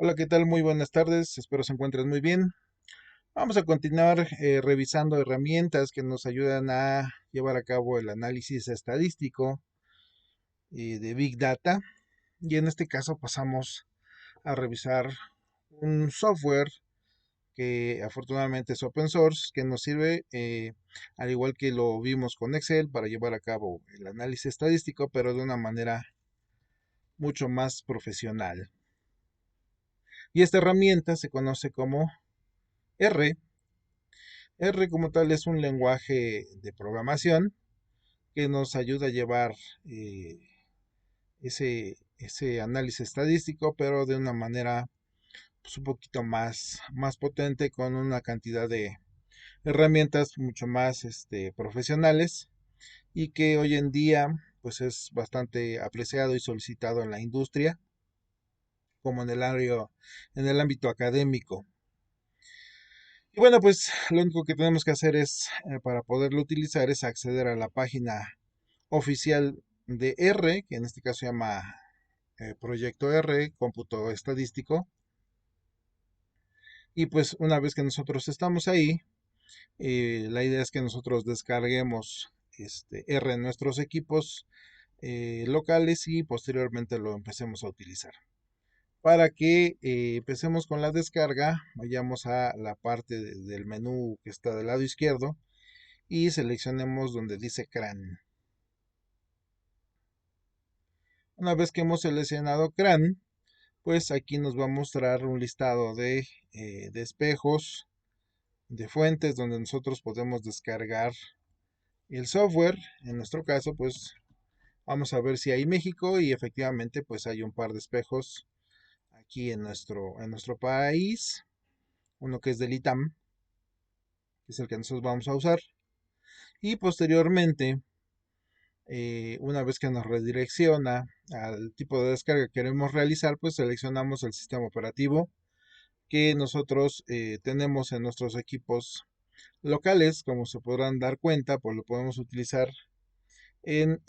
Hola, ¿qué tal? Muy buenas tardes, espero se encuentren muy bien. Vamos a continuar revisando herramientas que nos ayudan a llevar a cabo el análisis estadístico de Big Data. Y en este caso pasamos a revisar un software que afortunadamente es open source, que nos sirve, al igual que lo vimos con Excel, para llevar a cabo el análisis estadístico, pero de una manera mucho más profesional. Y esta herramienta se conoce como R. R como tal es un lenguaje de programación que nos ayuda a llevar eh, ese análisis estadístico, pero de una manera pues, un poquito más potente, con una cantidad de herramientas mucho más profesionales, y que hoy en día pues es bastante apreciado y solicitado en la industria, como en el ámbito académico. Y bueno, pues lo único que tenemos que hacer es, para poderlo utilizar, es acceder a la página oficial de R, que en este caso se llama Proyecto R, Cómputo Estadístico. Y pues una vez que nosotros estamos ahí, la idea es que nosotros descarguemos R en nuestros equipos locales y posteriormente lo empecemos a utilizar. Para que empecemos con la descarga, vayamos a la parte del menú que está del lado izquierdo y seleccionemos donde dice CRAN. Una vez que hemos seleccionado CRAN, pues aquí nos va a mostrar un listado de espejos, de fuentes donde nosotros podemos descargar el software. En nuestro caso, pues vamos a ver si hay México, y efectivamente pues hay un par de espejos aquí en nuestro país. Uno que es del ITAM, que es el que nosotros vamos a usar. Y posteriormente, una vez que nos redirecciona al tipo de descarga que queremos realizar, pues seleccionamos el sistema operativo que nosotros tenemos en nuestros equipos locales. Como se podrán dar cuenta, pues lo podemos utilizar en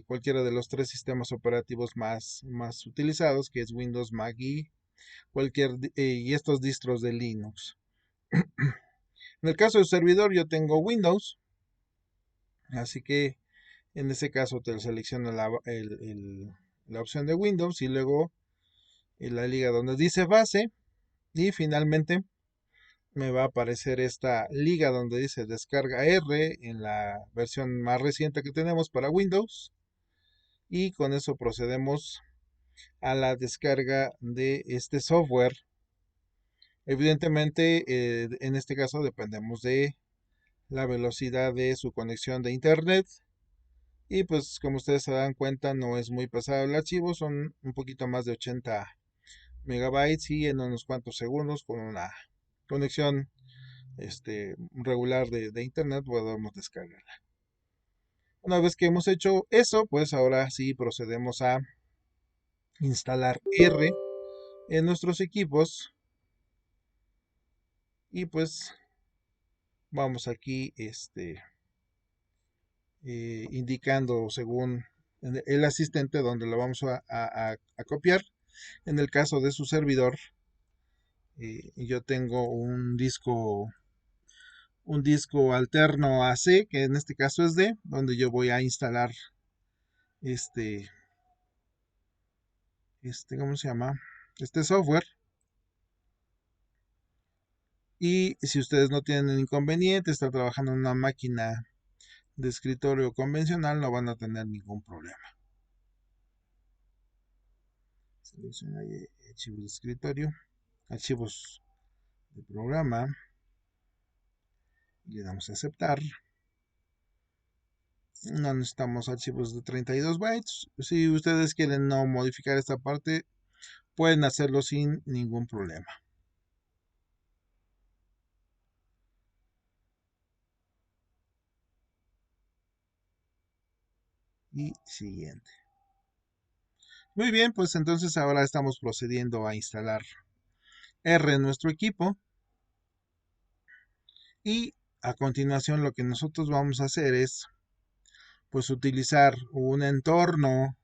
cualquiera de los tres sistemas operativos más utilizados, que es Windows, Mac y estos distros de Linux. En el caso del servidor, yo tengo Windows, así que en ese caso te selecciona la opción de Windows, y luego en la liga donde dice base, y finalmente me va a aparecer esta liga donde dice descarga R en la versión más reciente que tenemos para Windows, y con eso procedemos a la descarga de este software. Evidentemente, en este caso dependemos de la velocidad de su conexión de internet, y pues como ustedes se dan cuenta, no es muy pesado el archivo, son un poquito más de 80 megabytes, y en unos cuantos segundos con una conexión regular de internet podemos descargarla. Una vez que hemos hecho eso, pues ahora sí procedemos a instalar R en nuestros equipos, y pues vamos aquí indicando según el asistente donde lo vamos a copiar. En el caso de su servidor, yo tengo un disco alterno AC, que en este caso es D, donde yo voy a instalar este, ¿cómo se llama? Este software. Y si ustedes no tienen inconveniente, están trabajando en una máquina de escritorio convencional, no van a tener ningún problema. Selecciona archivos de escritorio, archivos de programa, y le damos a aceptar. No necesitamos archivos de 32 bytes. Si ustedes quieren no modificar esta parte, pueden hacerlo sin ningún problema. Y siguiente. Muy bien, pues entonces ahora estamos procediendo a instalar R en nuestro equipo, y a continuación lo que nosotros vamos a hacer es pues utilizar un entorno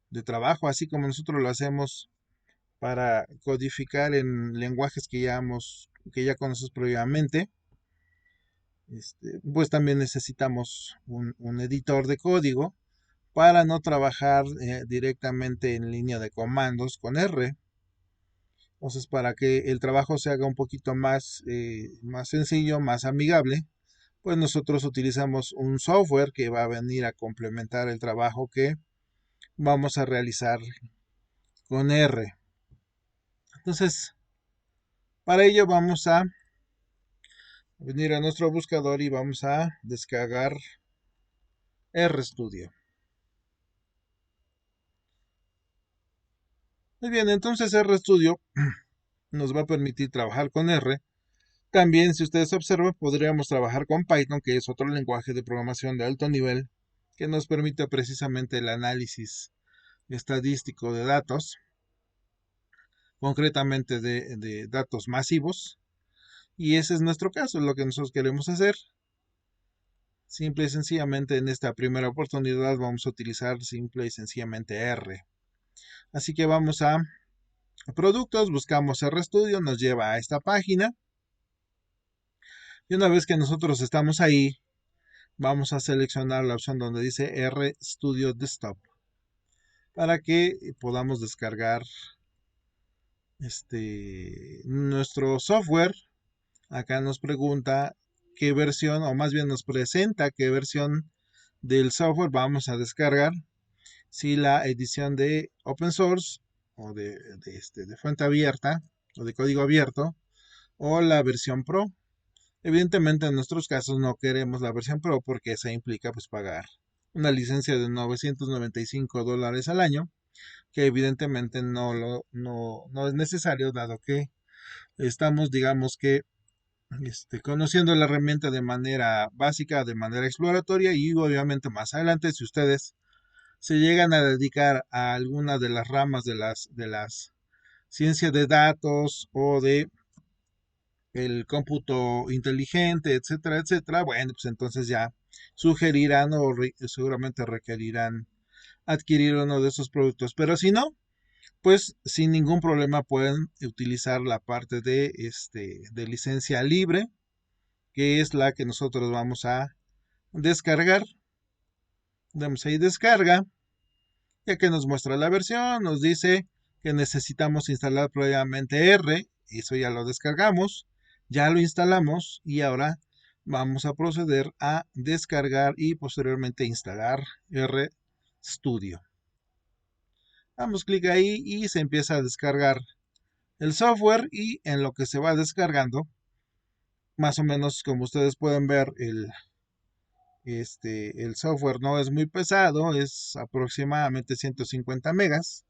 de trabajo, así como nosotros lo hacemos para codificar en lenguajes que ya conoces previamente. Pues también necesitamos un editor de código para no trabajar directamente en línea de comandos con R. Entonces, para que el trabajo se haga un poquito más sencillo, más amigable, pues nosotros utilizamos un software que va a venir a complementar el trabajo que vamos a realizar con R. Entonces, para ello vamos a venir a nuestro buscador y vamos a descargar RStudio. Muy bien, entonces RStudio nos va a permitir trabajar con R. También, si ustedes observan, podríamos trabajar con Python, que es otro lenguaje de programación de alto nivel, que nos permite precisamente el análisis estadístico de datos, concretamente de datos masivos. Y ese es nuestro caso, lo que nosotros queremos hacer. Simple y sencillamente en esta primera oportunidad vamos a utilizar simple y sencillamente R. Así que vamos a productos, buscamos RStudio, nos lleva a esta página. Y una vez que nosotros estamos ahí, vamos a seleccionar la opción donde dice RStudio Desktop para que podamos descargar nuestro software. Acá nos pregunta qué versión, o más bien nos presenta qué versión del software vamos a descargar. Si la edición de open source o de fuente abierta o de código abierto o la versión Pro. Evidentemente en nuestros casos no queremos la versión Pro porque esa implica pues pagar una licencia de $995 al año, que evidentemente no es necesario, dado que estamos, digamos que, conociendo la herramienta de manera básica, de manera exploratoria, y obviamente más adelante, si ustedes se llegan a dedicar a alguna de las ramas de las ciencias de datos o de el cómputo inteligente, etcétera, etcétera, bueno, pues entonces ya sugerirán o seguramente requerirán adquirir uno de esos productos. Pero si no, pues sin ningún problema pueden utilizar la parte de licencia libre, que es la que nosotros vamos a descargar. Damos ahí descarga, ya que nos muestra la versión, nos dice que necesitamos instalar previamente R, eso ya lo descargamos, ya lo instalamos y ahora vamos a proceder a descargar y posteriormente instalar RStudio. Damos clic ahí y se empieza a descargar el software, y en lo que se va descargando, más o menos como ustedes pueden ver, el software no es muy pesado, es aproximadamente 150 megas.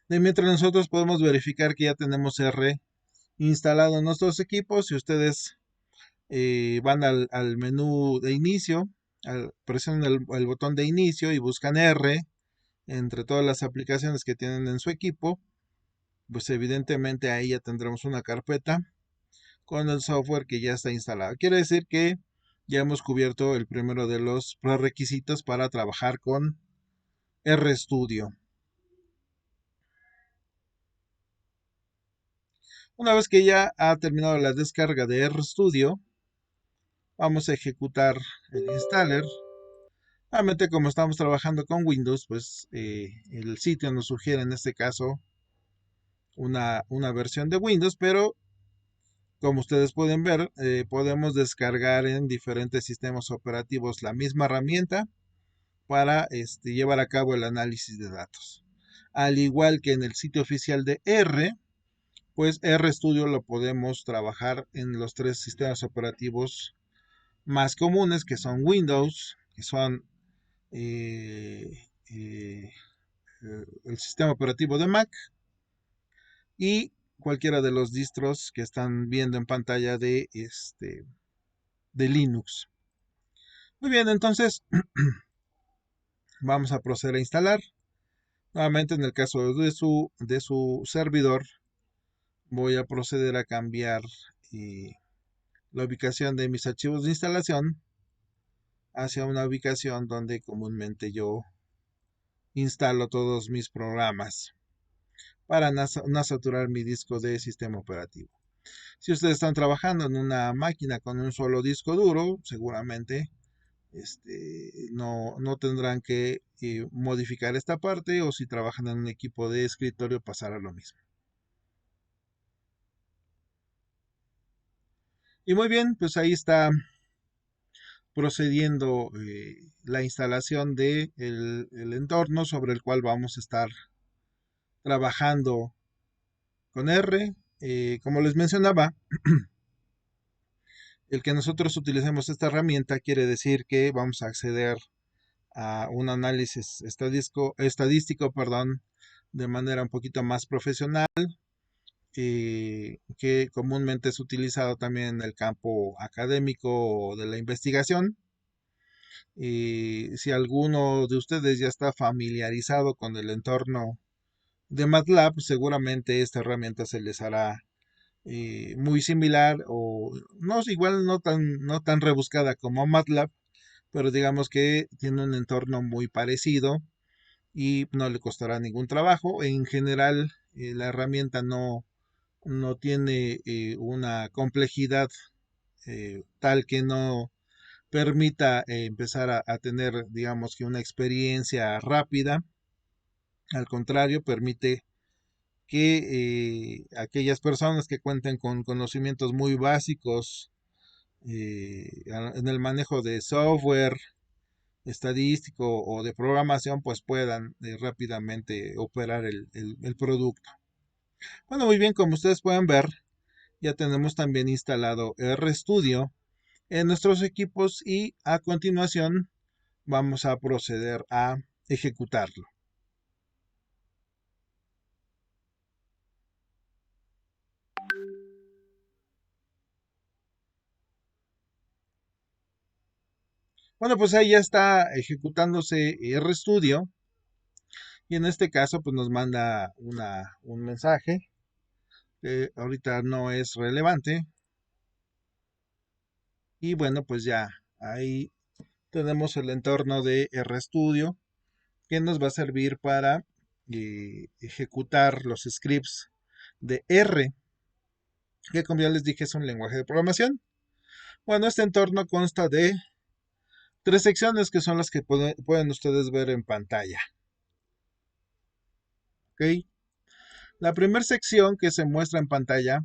De mientras nosotros podemos verificar que ya tenemos R instalado en nuestros equipos. Si ustedes van al menú de inicio, presionan el botón de inicio y buscan R entre todas las aplicaciones que tienen en su equipo, pues evidentemente ahí ya tendremos una carpeta con el software que ya está instalado. Quiere decir que ya hemos cubierto el primero de los prerequisitos para trabajar con RStudio. Una vez que ya ha terminado la descarga de RStudio, vamos a ejecutar el installer. Realmente, como estamos trabajando con Windows, pues el sitio nos sugiere en este caso una versión de Windows, pero como ustedes pueden ver, podemos descargar en diferentes sistemas operativos la misma herramienta para llevar a cabo el análisis de datos. Al igual que en el sitio oficial de R, pues RStudio lo podemos trabajar en los tres sistemas operativos más comunes, que son Windows, que son eh, eh, el sistema operativo de Mac, y cualquiera de los distros que están viendo en pantalla de Linux. Muy bien, entonces vamos a proceder a instalar. Nuevamente, en el caso de su servidor, voy a proceder a cambiar la ubicación de mis archivos de instalación hacia una ubicación donde comúnmente yo instalo todos mis programas para no saturar mi disco de sistema operativo. Si ustedes están trabajando en una máquina con un solo disco duro, seguramente no tendrán que modificar esta parte, o si trabajan en un equipo de escritorio pasará lo mismo. Y muy bien, pues ahí está procediendo la instalación de el entorno sobre el cual vamos a estar trabajando con R. Como les mencionaba, el que nosotros utilicemos esta herramienta quiere decir que vamos a acceder a un análisis estadístico, perdón, de manera un poquito más profesional, que comúnmente es utilizado también en el campo académico o de la investigación. Si alguno de ustedes ya está familiarizado con el entorno de MATLAB, seguramente esta herramienta se les hará muy similar, o no igual no tan rebuscada como MATLAB, pero digamos que tiene un entorno muy parecido y no le costará ningún trabajo. En general, la herramienta no tiene una complejidad tal que no permita empezar a tener, digamos que una experiencia rápida. Al contrario, permite que aquellas personas que cuenten con conocimientos muy básicos en el manejo de software estadístico o de programación, pues puedan rápidamente operar el producto. Bueno, muy bien, como ustedes pueden ver, ya tenemos también instalado RStudio en nuestros equipos, y a continuación vamos a proceder a ejecutarlo. Bueno, pues ahí ya está ejecutándose RStudio, y en este caso pues nos manda un mensaje que ahorita no es relevante. Y bueno, pues ya ahí tenemos el entorno de RStudio, que nos va a servir para ejecutar los scripts de R, que como ya les dije es un lenguaje de programación. Bueno, este entorno consta de tres secciones que son las que pueden ustedes ver en pantalla. ¿Ok? La primera sección que se muestra en pantalla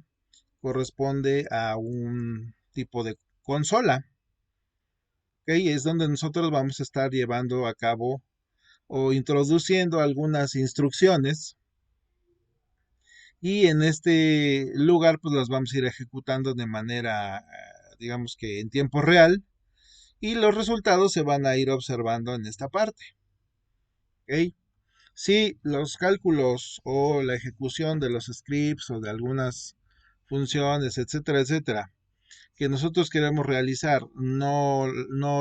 corresponde a un tipo de consola. ¿Ok? Es donde nosotros vamos a estar llevando a cabo o introduciendo algunas instrucciones, y en este lugar pues las vamos a ir ejecutando de manera, digamos que en tiempo real, y los resultados se van a ir observando en esta parte. ¿Ok? Si los cálculos o la ejecución de los scripts o de algunas funciones, etcétera, etcétera, que nosotros queremos realizar, no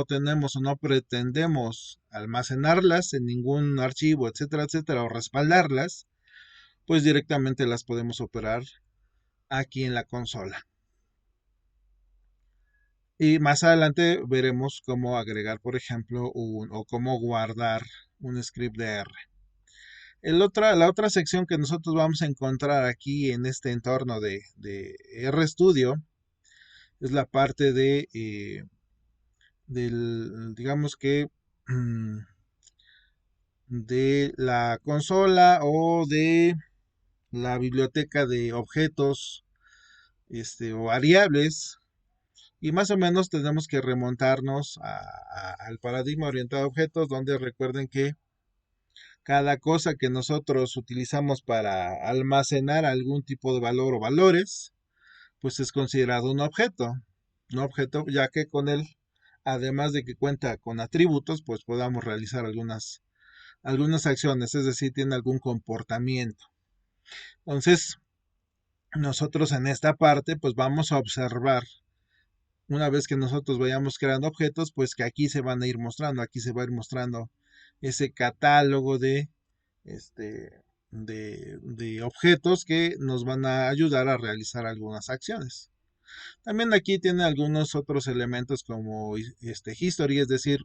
tenemos o no pretendemos almacenarlas en ningún archivo, etcétera, etcétera, o respaldarlas, pues directamente las podemos operar aquí en la consola. Y más adelante veremos cómo agregar, por ejemplo, o cómo guardar un script de R. La otra sección que nosotros vamos a encontrar aquí en este entorno de RStudio es la parte digamos que, de la consola o de la biblioteca de objetos o variables. Y más o menos tenemos que remontarnos al paradigma orientado a objetos, donde recuerden que cada cosa que nosotros utilizamos para almacenar algún tipo de valor o valores, pues es considerado un objeto. Un objeto, ya que con él, además de que cuenta con atributos, pues podamos realizar algunas acciones, es decir, tiene algún comportamiento. Entonces, nosotros en esta parte, pues vamos a observar, una vez que nosotros vayamos creando objetos, pues que aquí se van a ir mostrando, aquí se va a ir mostrando ese catálogo de objetos que nos van a ayudar a realizar algunas acciones. También aquí tiene algunos otros elementos como history, es decir,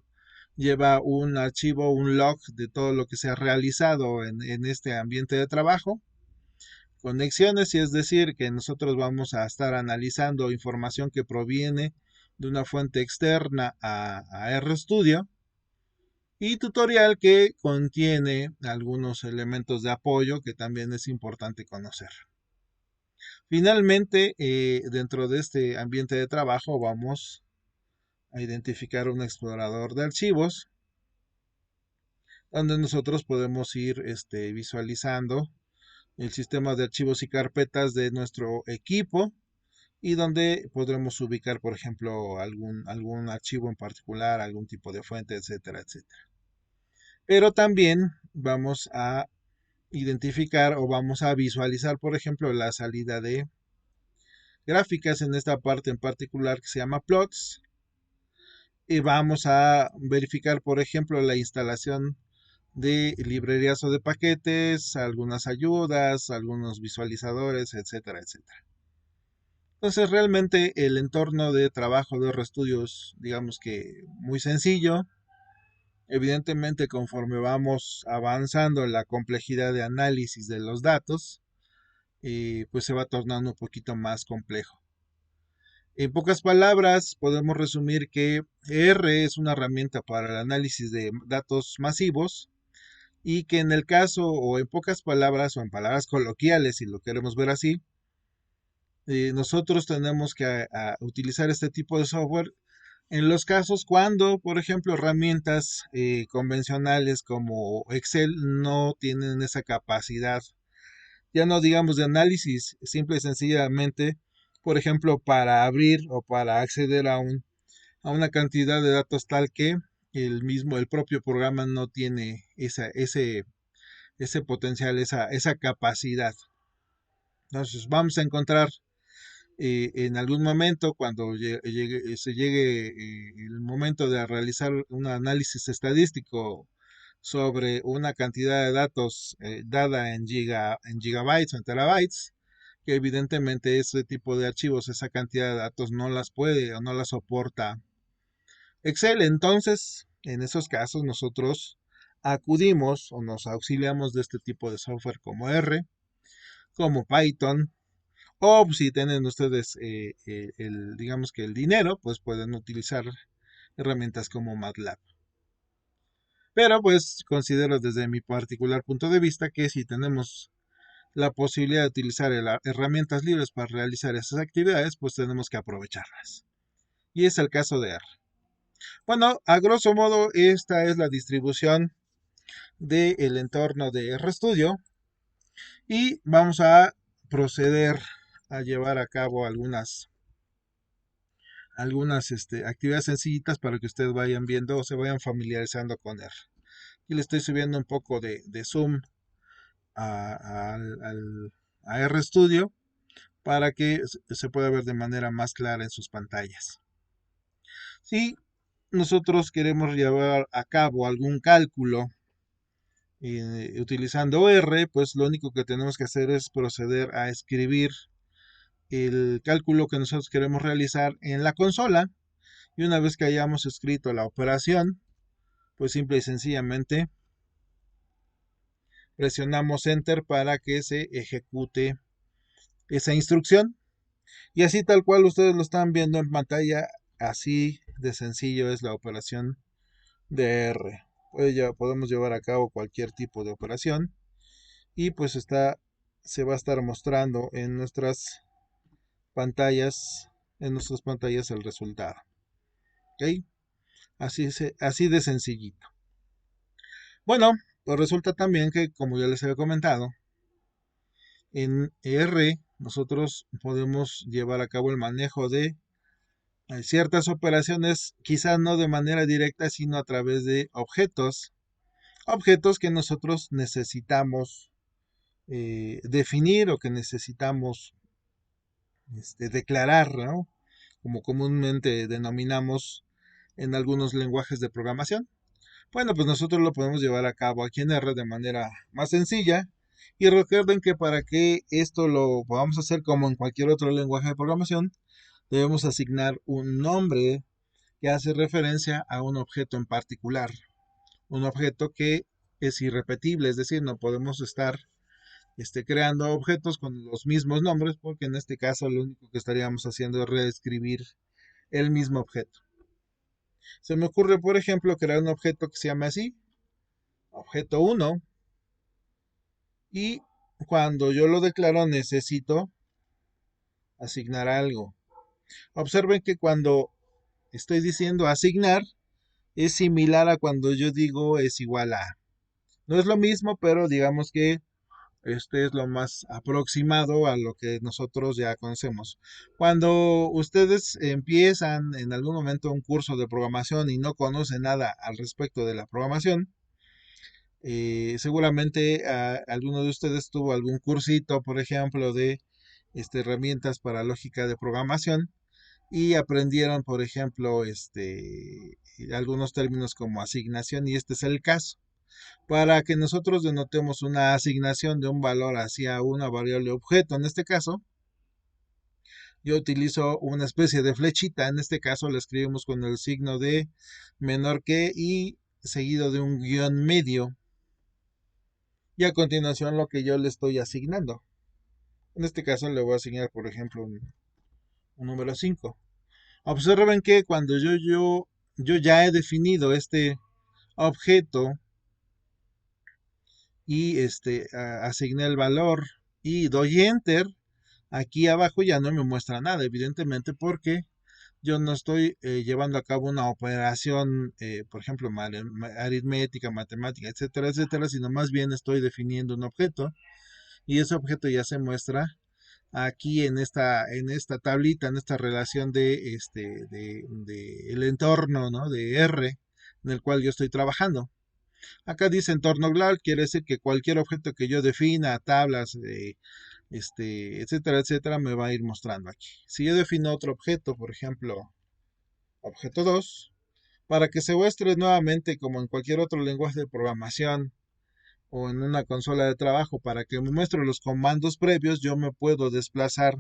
lleva un archivo, un log de todo lo que se ha realizado en este ambiente de trabajo. Conexiones, y es decir, que nosotros vamos a estar analizando información que proviene de una fuente externa a RStudio. Y tutorial, que contiene algunos elementos de apoyo que también es importante conocer. Finalmente, dentro de este ambiente de trabajo vamos a identificar un explorador de archivos donde nosotros podemos ir visualizando el sistema de archivos y carpetas de nuestro equipo, y donde podremos ubicar, por ejemplo, algún archivo en particular, algún tipo de fuente, etcétera, etcétera. Pero también vamos a identificar o vamos a visualizar, por ejemplo, la salida de gráficas en esta parte en particular que se llama plots, y vamos a verificar, por ejemplo, la instalación de librerías o de paquetes, algunas ayudas, algunos visualizadores, etcétera, etcétera. Entonces, realmente el entorno de trabajo de RStudio es, digamos que, muy sencillo. Evidentemente, conforme vamos avanzando en la complejidad de análisis de los datos, pues se va tornando un poquito más complejo. En pocas palabras, podemos resumir que R es una herramienta para el análisis de datos masivos, y que en el caso, o en pocas palabras, o en palabras coloquiales, si lo queremos ver así, nosotros tenemos que utilizar este tipo de software en los casos cuando, por ejemplo, herramientas convencionales como Excel no tienen esa capacidad, ya no digamos de análisis, simple y sencillamente, por ejemplo, para abrir o para acceder a una cantidad de datos tal que el propio programa no tiene ese potencial, esa capacidad. Entonces vamos a encontrar en algún momento, cuando se llegue el momento de realizar un análisis estadístico sobre una cantidad de datos dada en gigabytes o en terabytes, que evidentemente ese tipo de archivos, esa cantidad de datos no las puede o no las soporta Excel. Entonces, en esos casos nosotros acudimos o nos auxiliamos de este tipo de software como R, como Python, o si tienen ustedes digamos que el dinero, pues pueden utilizar herramientas como MATLAB. Pero pues considero, desde mi particular punto de vista, que si tenemos la posibilidad de utilizar herramientas libres para realizar esas actividades, pues tenemos que aprovecharlas. Y es el caso de R. Bueno, a grosso modo, esta es la distribución del entorno de RStudio, y vamos a proceder a llevar a cabo algunas actividades sencillitas para que ustedes vayan viendo o se vayan familiarizando con R. Y le estoy subiendo un poco de zoom a RStudio para que se pueda ver de manera más clara en sus pantallas. Si nosotros queremos llevar a cabo algún cálculo utilizando R, pues lo único que tenemos que hacer es proceder a escribir el cálculo que nosotros queremos realizar en la consola, y una vez que hayamos escrito la operación, pues simple y sencillamente presionamos Enter para que se ejecute esa instrucción. Y así, tal cual ustedes lo están viendo en pantalla, así de sencillo es la operación de R. Pues ya podemos llevar a cabo cualquier tipo de operación, y pues se va a estar mostrando en nuestras pantallas, el resultado. ¿Ok? Así de sencillito. Bueno, pues resulta también que, como ya les había comentado, en R nosotros podemos llevar a cabo el manejo de ciertas operaciones, quizás no de manera directa, sino a través de objetos que nosotros necesitamos definir, o que necesitamos declarar, ¿no? Como comúnmente denominamos en algunos lenguajes de programación. Bueno, pues nosotros lo podemos llevar a cabo aquí en R de manera más sencilla. Y recuerden que para que esto lo podamos hacer como en cualquier otro lenguaje de programación, debemos asignar un nombre que hace referencia a un objeto en particular, un objeto que es irrepetible, es decir, no podemos estar creando objetos con los mismos nombres, porque en este caso lo único que estaríamos haciendo es reescribir el mismo objeto. Se me ocurre, por ejemplo, crear un objeto que se llame así, objeto 1, y cuando yo lo declaro necesito asignar algo. Observen que cuando estoy diciendo asignar es similar a cuando yo digo es igual a. No es lo mismo, pero digamos que este es lo más aproximado a lo que nosotros ya conocemos. Cuando ustedes empiezan en algún momento un curso de programación y no conocen nada al respecto de la programación, seguramente alguno de ustedes tuvo algún cursito, por ejemplo, de herramientas para lógica de programación y aprendieron, por ejemplo, algunos términos como asignación, y este es el caso. Para que nosotros denotemos una asignación de un valor hacia una variable objeto, en este caso, yo utilizo una especie de flechita, en este caso la escribimos con el signo de menor que y seguido de un guión medio, y a continuación lo que yo le estoy asignando. En este caso le voy a asignar, por ejemplo, un número 5. Observen que cuando yo ya he definido este objeto y asigné el valor y doy enter, aquí abajo ya no me muestra nada, evidentemente porque yo no estoy llevando a cabo una operación, por ejemplo, aritmética, matemática, etcétera, etcétera, sino más bien estoy definiendo un objeto y ese objeto ya se muestra aquí en esta tablita, en esta relación de el entorno, ¿no? De R, en el cual yo estoy trabajando. Acá dice entorno global, quiere decir que cualquier objeto que yo defina, tablas, etcétera, etcétera, me va a ir mostrando aquí. Si yo defino otro objeto, por ejemplo, objeto 2, para que se muestre nuevamente como en cualquier otro lenguaje de programación o en una consola de trabajo, para que me muestre los comandos previos, yo me puedo desplazar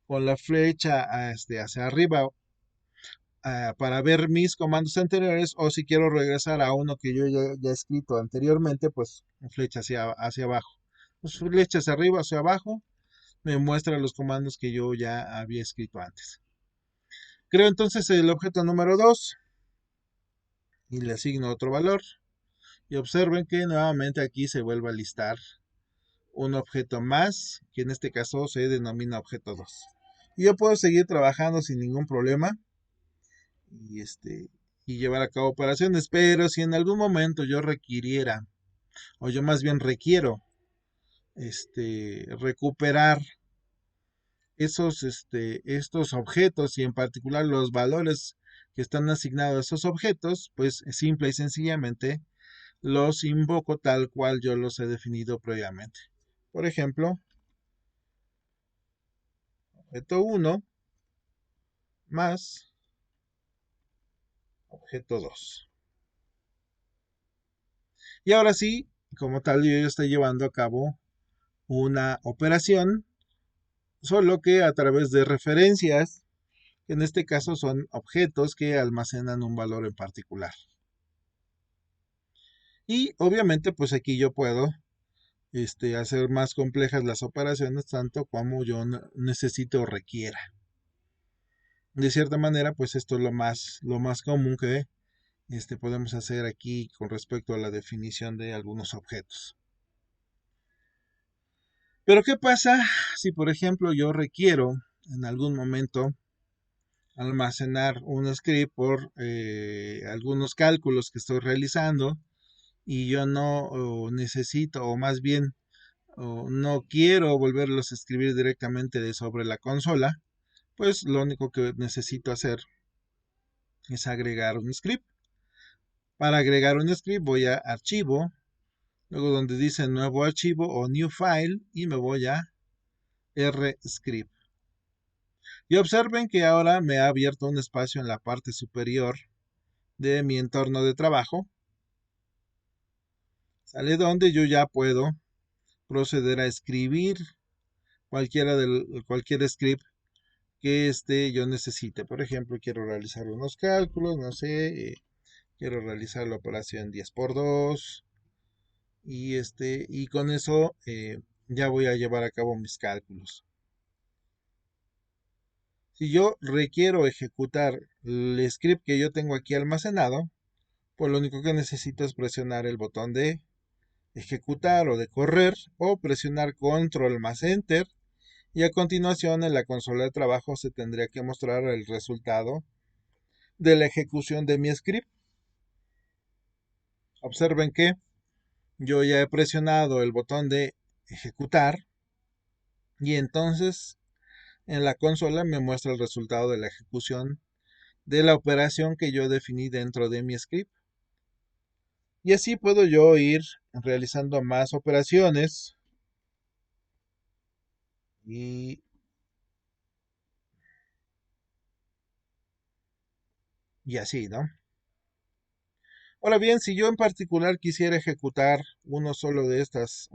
con la flecha hacia arriba para ver mis comandos anteriores, o si quiero regresar a uno que yo ya he escrito anteriormente, pues flecha hacia abajo. Pues flecha hacia arriba, hacia abajo, me muestra los comandos que yo ya había escrito antes. Creo entonces el objeto número 2 y le asigno otro valor. Y observen que nuevamente aquí se vuelve a listar un objeto más, que en este caso se denomina objeto 2. Y yo puedo seguir trabajando sin ningún problema y, y llevar a cabo operaciones, pero si en algún momento yo requiriera, o yo más bien requiero, recuperar estos objetos y en particular los valores que están asignados a esos objetos, pues simple y sencillamente los invoco tal cual yo los he definido previamente. Por ejemplo, objeto 1 más objeto 2. Y ahora sí, como tal, yo estoy llevando a cabo una operación, solo que a través de referencias, que en este caso son objetos que almacenan un valor en particular. Y obviamente, pues aquí yo puedo hacer más complejas las operaciones tanto como yo necesite o requiera. De cierta manera, pues esto es lo más común que podemos hacer aquí con respecto a la definición de algunos objetos. Pero ¿qué pasa si, por ejemplo, yo requiero en algún momento almacenar un script por algunos cálculos que estoy realizando y yo no necesito, o más bien no quiero volverlos a escribir directamente de sobre la consola? Pues lo único que necesito hacer es agregar un script. Para agregar un script voy a archivo, luego donde dice nuevo archivo o new file, y me voy a rscript. Y observen que ahora me ha abierto un espacio en la parte superior de mi entorno de trabajo, sale donde yo ya puedo proceder a escribir cualquier script que yo necesite. Por ejemplo, quiero realizar unos cálculos, no sé, quiero realizar la operación 10 por 2 y con eso ya voy a llevar a cabo mis cálculos. Si yo requiero ejecutar el script que yo tengo aquí almacenado, pues lo único que necesito es presionar el botón de ejecutar o de correr o presionar control más enter y a continuación en la consola de trabajo se tendría que mostrar el resultado de la ejecución de mi script. Observen que yo ya he presionado el botón de ejecutar y entonces en la consola me muestra el resultado de la ejecución de la operación que yo definí dentro de mi script. Y así puedo yo ir realizando más operaciones y, y así, ¿no? Ahora bien, si yo en particular quisiera ejecutar una sola de estas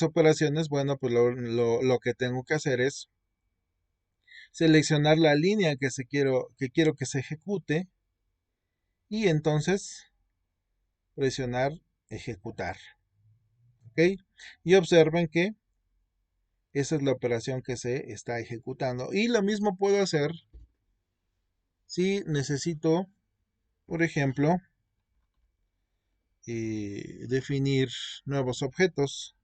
operaciones, bueno, pues lo que tengo que hacer es seleccionar la línea que quiero que se ejecute y entonces presionar ejecutar. ¿Ok? Y observen que esa es la operación que se está ejecutando. Y lo mismo puedo hacer si necesito, por ejemplo, definir nuevos objetos.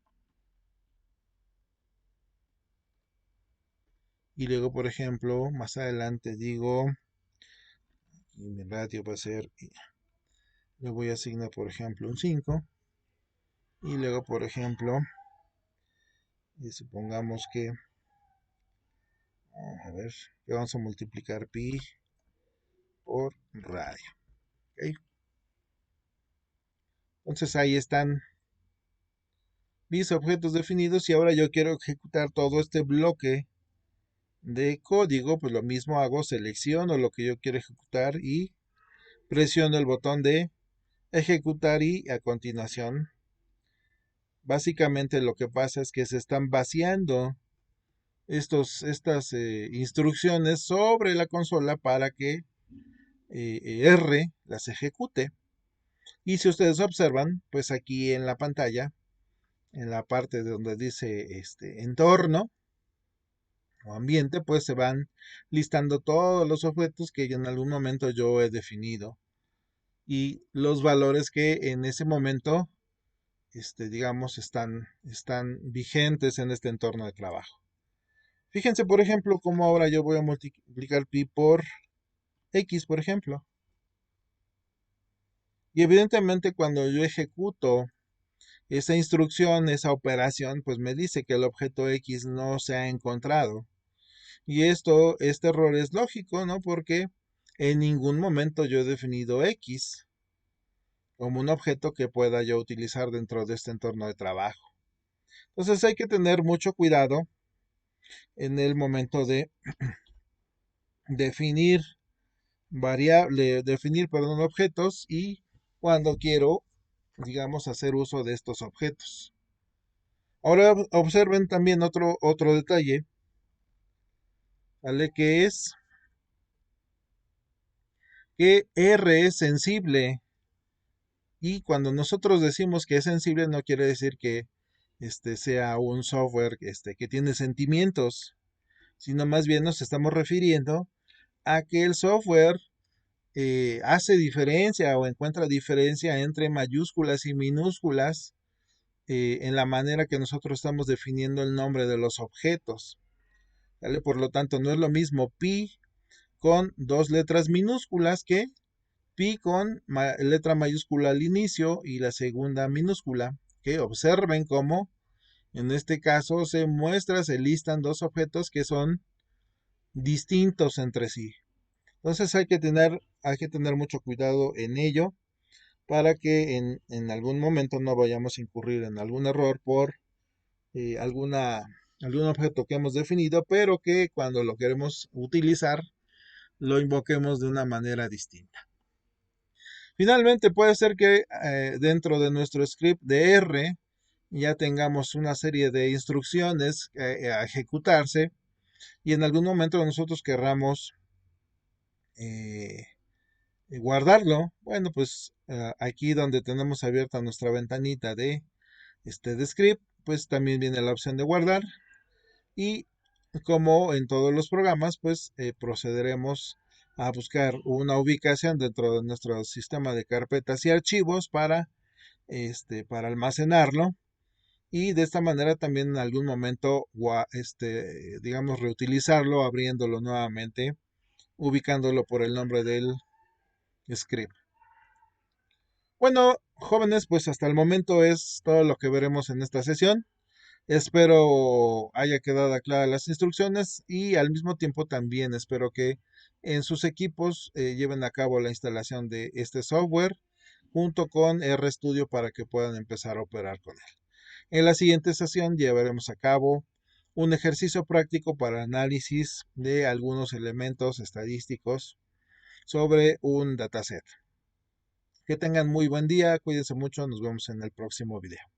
Y luego, por ejemplo, más adelante digo, y mi ratio va a ser, le voy a asignar, por ejemplo, un 5. Y luego, por ejemplo, supongamos que, a ver, que vamos a multiplicar pi por radio. ¿Ok? Entonces ahí están mis objetos definidos y ahora yo quiero ejecutar todo este bloque de código, pues lo mismo hago, selecciono lo que yo quiero ejecutar y presiono el botón de ejecutar y a continuación básicamente lo que pasa es que se están vaciando estas instrucciones sobre la consola para que R las ejecute. Y si ustedes observan, pues aquí en la pantalla, en la parte donde dice entorno o ambiente, pues se van listando todos los objetos que en algún momento yo he definido y los valores que en ese momento, digamos, están vigentes en este entorno de trabajo. Fíjense, por ejemplo, cómo ahora yo voy a multiplicar pi por x, por ejemplo. Y evidentemente cuando yo ejecuto esa instrucción, esa operación, pues me dice que el objeto x no se ha encontrado. Y este error es lógico, ¿no? Porque en ningún momento yo he definido x como un objeto que pueda yo utilizar dentro de este entorno de trabajo. Entonces hay que tener mucho cuidado en el momento de definir objetos y cuando quiero, digamos, hacer uso de estos objetos. Ahora observen también otro detalle, ¿vale? Que es que R es sensible y cuando nosotros decimos que es sensible no quiere decir que sea un software que tiene sentimientos, sino más bien nos estamos refiriendo a que el software hace diferencia o encuentra diferencia entre mayúsculas y minúsculas en la manera que nosotros estamos definiendo el nombre de los objetos. ¿Vale? Por lo tanto, no es lo mismo pi con dos letras minúsculas que pi con letra mayúscula al inicio y la segunda minúscula. Que observen cómo en este caso se listan dos objetos que son distintos entre sí. Entonces hay que tener mucho cuidado en ello para que en algún momento no vayamos a incurrir en algún error por algún objeto que hemos definido, pero que cuando lo queremos utilizar lo invoquemos de una manera distinta. Finalmente puede ser que dentro de nuestro script de R ya tengamos una serie de instrucciones a ejecutarse y en algún momento nosotros querramos eh, guardarlo. Bueno, pues aquí donde tenemos abierta nuestra ventanita de script, pues también viene la opción de guardar y como en todos los programas, pues procederemos a buscar una ubicación dentro de nuestro sistema de carpetas y archivos para almacenarlo y de esta manera también en algún momento, digamos, reutilizarlo, abriéndolo nuevamente, ubicándolo por el nombre del script. Bueno, jóvenes, pues hasta el momento es todo lo que veremos en esta sesión. Espero haya quedado claras las instrucciones y al mismo tiempo también espero que en sus equipos lleven a cabo la instalación de este software junto con RStudio para que puedan empezar a operar con él. En la siguiente sesión llevaremos a cabo un ejercicio práctico para análisis de algunos elementos estadísticos sobre un dataset. Que tengan muy buen día, cuídense mucho, nos vemos en el próximo video.